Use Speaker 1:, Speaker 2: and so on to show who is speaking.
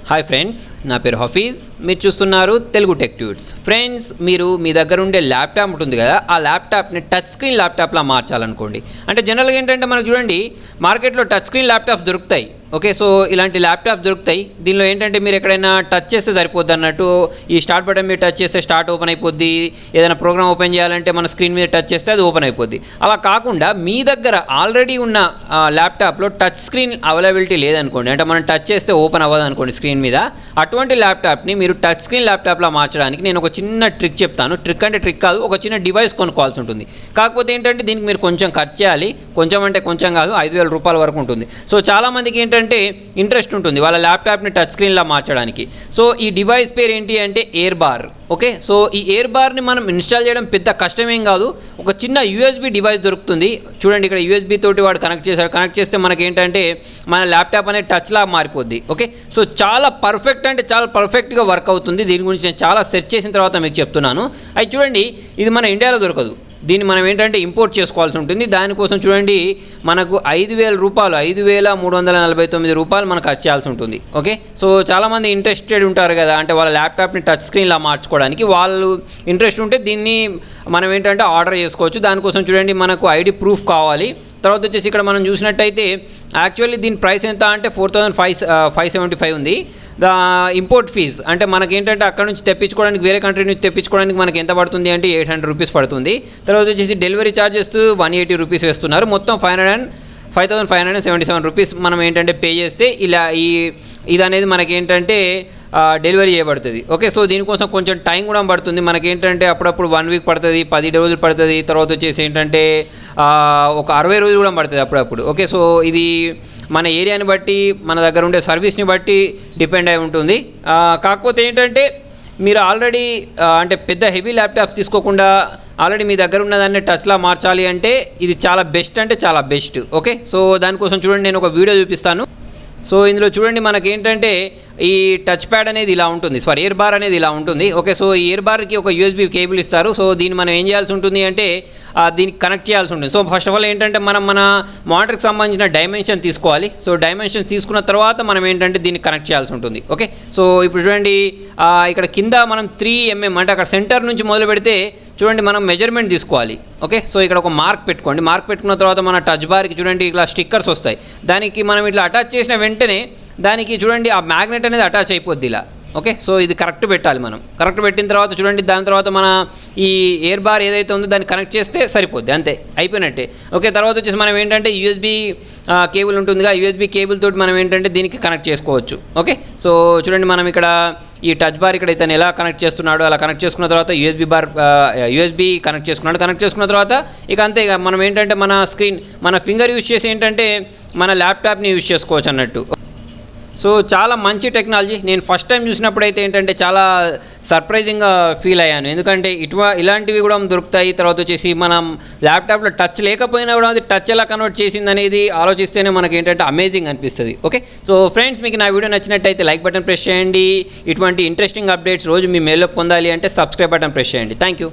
Speaker 1: Hi friends, నా పేరు హఫీజ్. మీరు చూస్తున్నారు తెలుగు టెక్ ట్యూట్స్. ఫ్రెండ్స్, మీరు మీ దగ్గర ఉండే ల్యాప్టాప్ ఉంటుంది కదా, ఆ ల్యాప్టాప్ని టచ్ స్క్రీన్ ల్యాప్టాప్లా మార్చాలనుకోండి. అంటే జనరల్గా ఏంటంటే మనకు చూడండి, మార్కెట్లో టచ్ స్క్రీన్ ల్యాప్టాప్స్ దొరుకుతాయి. ఓకే, సో ఇలాంటి ల్యాప్టాప్ దొరుకుతాయి. దీనిలో ఏంటంటే మీరు ఎక్కడైనా టచ్ చేస్తే సరిపోద్ది అన్నట్టు. ఈ స్టార్ట్ బటన్ మీద టచ్ చేస్తే స్టార్ట్ ఓపెన్ అయిపోద్ది. ఏదైనా ప్రోగ్రామ్ ఓపెన్ చేయాలంటే మన స్క్రీన్ మీద టచ్ చేస్తే అది ఓపెన్ అయిపోద్ది. అలా కాకుండా మీ దగ్గర ఆల్రెడీ ఉన్న ల్యాప్టాప్లో టచ్ స్క్రీన్ అవైలబిలిటీ లేదనుకోండి, అంటే మనం టచ్ చేస్తే ఓపెన్ అవ్వదు అనుకోండి స్క్రీన్ మీద, అటువంటి ల్యాప్టాప్ని మీరు టచ్ స్క్రీన్ ల్యాప్టాప్లా మార్చడానికి నేను ఒక చిన్న ట్రిక్ చెప్తాను. ట్రిక్ అంటే ట్రిక్ కాదు, ఒక చిన్న డివైస్ కొనుక్కోవాల్సి ఉంటుంది. కాకపోతే ఏంటంటే దీనికి మీరు కొంచెం ఖర్చు చేయాలి. కొంచెం అంటే కొంచెం కాదు, 5,000 రూపాయల వరకు ఉంటుంది. సో చాలామందికి ఏంటంటే ఇంట్రెస్ట్ ఉంటుంది వాళ్ళ ల్యాప్టాప్ని టచ్ స్క్రీన్లా మార్చడానికి. సో ఈ డివైస్ పేరు ఏంటి అంటే ఎయిర్ బార్. ఓకే, సో ఈ ఎయిర్ బార్ని మనం ఇన్స్టాల్ చేయడం పెద్ద కష్టమేం కాదు. ఒక చిన్న యూఎస్బీ డివైస్ దొరుకుతుంది. చూడండి, ఇక్కడ యూఎస్బీ తోటి వాడు కనెక్ట్ చేశాడు. కనెక్ట్ చేస్తే మనకి ఏంటంటే మన ల్యాప్టాప్ అనేది టచ్లా మారిపోద్ది. ఓకే, సో చాలా పర్ఫెక్ట్ అంటే చాలా పర్ఫెక్ట్గా వర్క్ అవుతుంది. దీని గురించి నేను చాలా సెర్చ్ చేసిన తర్వాత మీకు చెప్తున్నాను. అది చూడండి, ఇది మన ఇండియాలో దొరకదు. దీన్ని మనం ఏంటంటే ఇంపోర్ట్ చేసుకోవాల్సి ఉంటుంది. దానికోసం చూడండి, మనకు 5,000 రూపాయలు, 5,349 రూపాయలు మనకు ఖర్చు చేయాల్సి ఉంటుంది. ఓకే, సో చాలామంది ఇంట్రెస్టెడ్ ఉంటారు కదా, అంటే వాళ్ళ ల్యాప్టాప్ని టచ్ స్క్రీన్లా మార్చుకోవడానికి. వాళ్ళు ఇంట్రెస్ట్ ఉంటే దీన్ని మనం ఏంటంటే ఆర్డర్ చేసుకోవచ్చు. దానికోసం చూడండి, మనకు ఐడి ప్రూఫ్ కావాలి. తర్వాత వచ్చేసి ఇక్కడ మనం చూసినట్టయితే యాక్చువల్లీ దీని ప్రైస్ ఎంత అంటే 4,575 ఉంది. ద ఇంపోర్ట్ ఫీజ్ అంటే మనకేంటంటే అక్కడ నుంచి తెప్పించుకోవడానికి, వేరే కంట్రీ నుంచి తెప్పించుకోవడానికి మనకి ఎంత పడుతుంది అంటే 800 రూపీస్ పడుతుంది. తర్వాత వచ్చేసి డెలివరీ ఛార్జెస్ 180 రూపీస్ వేస్తున్నారు. మొత్తం 5,577 రూపీస్ మనం ఏంటంటే పే చేస్తే ఇలా ఇది అనేది మనకేంటంటే డెలివరీ చేయబడుతుంది. ఓకే, సో దీనికోసం కొంచెం టైం కూడా పడుతుంది. మనకేంటంటే అప్పుడప్పుడు 1 వీక్ పడుతుంది, 10 రోజులు పడుతుంది. తర్వాత వచ్చేసి ఏంటంటే ఒక 60 రోజులు కూడా పడుతుంది అప్పుడప్పుడు. ఓకే, సో ఇది మన ఏరియాని బట్టి, మన దగ్గర ఉండే సర్వీస్ని బట్టి డిపెండ్ అయి ఉంటుంది. కాకపోతే ఏంటంటే మీరు ఆల్రెడీ అంటే పెద్ద హెవీ ల్యాప్టాప్స్ తీసుకోకుండా ఆల్రెడీ మీ దగ్గర ఉన్నదాన్ని టచ్లా మార్చాలి అంటే ఇది చాలా బెస్ట్ అంటే చాలా బెస్ట్. ఓకే, సో దానికోసం చూడండి, నేను ఒక వీడియో చూపిస్తాను. సో ఇందులో చూడండి, మనకేంటంటే ఈ టచ్ ప్యాడ్ అనేది ఇలా ఉంటుంది, ఎయిర్ బార్ అనేది ఇలా ఉంటుంది. ఓకే, సో ఈ ఎయిర్ బార్కి ఒక యూఎస్బీ కేబుల్ ఇస్తారు. సో దీన్ని మనం ఏం చేయాల్సి ఉంటుంది అంటే దీనికి కనెక్ట్ చేయాల్సి ఉంటుంది. సో ఫస్ట్ ఆఫ్ ఆల్ ఏంటంటే మన మానిటర్కి సంబంధించిన డైమెన్షన్ తీసుకోవాలి. సో డైమెన్షన్ తీసుకున్న తర్వాత మనం ఏంటంటే దీన్ని కనెక్ట్ చేయాల్సి ఉంటుంది. ఓకే, సో ఇప్పుడు చూడండి, ఇక్కడ కింద మనం 3mm అంటే అక్కడ సెంటర్ నుంచి మొదలు పెడితే చూడండి మనం మెజర్మెంట్ తీసుకోవాలి. ఓకే, సో ఇక్కడ ఒక మార్క్ పెట్టుకోండి. మార్క్ పెట్టుకున్న తర్వాత మన టచ్ బార్కి చూడండి ఇట్లా స్టిక్కర్స్ వస్తాయి. దానికి మనం ఇట్లా అటాచ్ చేసిన వెంటనే దానికి చూడండి ఆ మ్యాగ్నెట్ అనేది అటాచ్ అయిపోద్ది ఇలా. ఓకే, సో ఇది కరెక్ట్ పెట్టాలి. మనం కరెక్ట్ పెట్టిన తర్వాత చూడండి, దాని తర్వాత మన ఈ ఎయిర్ బార్ ఏదైతే ఉందో దాన్ని కనెక్ట్ చేస్తే సరిపోద్ది, అంతే, అయిపోయినట్టే. ఓకే, తర్వాత వచ్చేసి మనం ఏంటంటే యూఎస్బీ కేబుల్ ఉంటుందిగా, యూఎస్బీ కేబుల్ తోటి మనం ఏంటంటే దీనికి కనెక్ట్ చేసుకోవచ్చు. ఓకే, సో చూడండి, మనం ఇక్కడ ఈ టచ్ బార్ ఇక్కడ ఇతను ఎలా కనెక్ట్ చేస్తున్నాడో అలా కనెక్ట్ చేసుకున్న తర్వాత యూఎస్బీ కనెక్ట్ చేసుకున్నాడు. కనెక్ట్ చేసుకున్న తర్వాత ఇక అంతే, ఇక మనం ఏంటంటే మన ఫింగర్ యూజ్ చేసి ఏంటంటే మన ల్యాప్టాప్ని యూజ్ చేసుకోవచ్చు అన్నట్టు. సో చాలా మంచి టెక్నాలజీ. నేను ఫస్ట్ టైం చూసినప్పుడు అయితే ఏంటంటే చాలా సర్ప్రైజింగ్గా ఫీల్ అయ్యాను. ఎందుకంటే ఇలాంటివి కూడా దొరుకుతాయి. తర్వాత వచ్చేసి మనం ల్యాప్టాప్లో టచ్ లేకపోయినా కూడా అది టచ్ ఎలా కన్వర్ట్ చేసింది అనేది ఆలోచిస్తేనే మనకి ఏంటంటే అమేజింగ్ అనిపిస్తుంది. ఓకే, సో ఫ్రెండ్స్, మీకు నా వీడియో నచ్చినట్టయితే లైక్ బటన్ ప్రెస్ చేయండి. ఇటువంటి ఇంట్రెస్టింగ్ అప్డేట్స్ రోజు మీ మెయిల్లోకి పొందాలి అంటే సబ్స్క్రైబ్ బటన్ ప్రెస్ చేయండి. Thank you.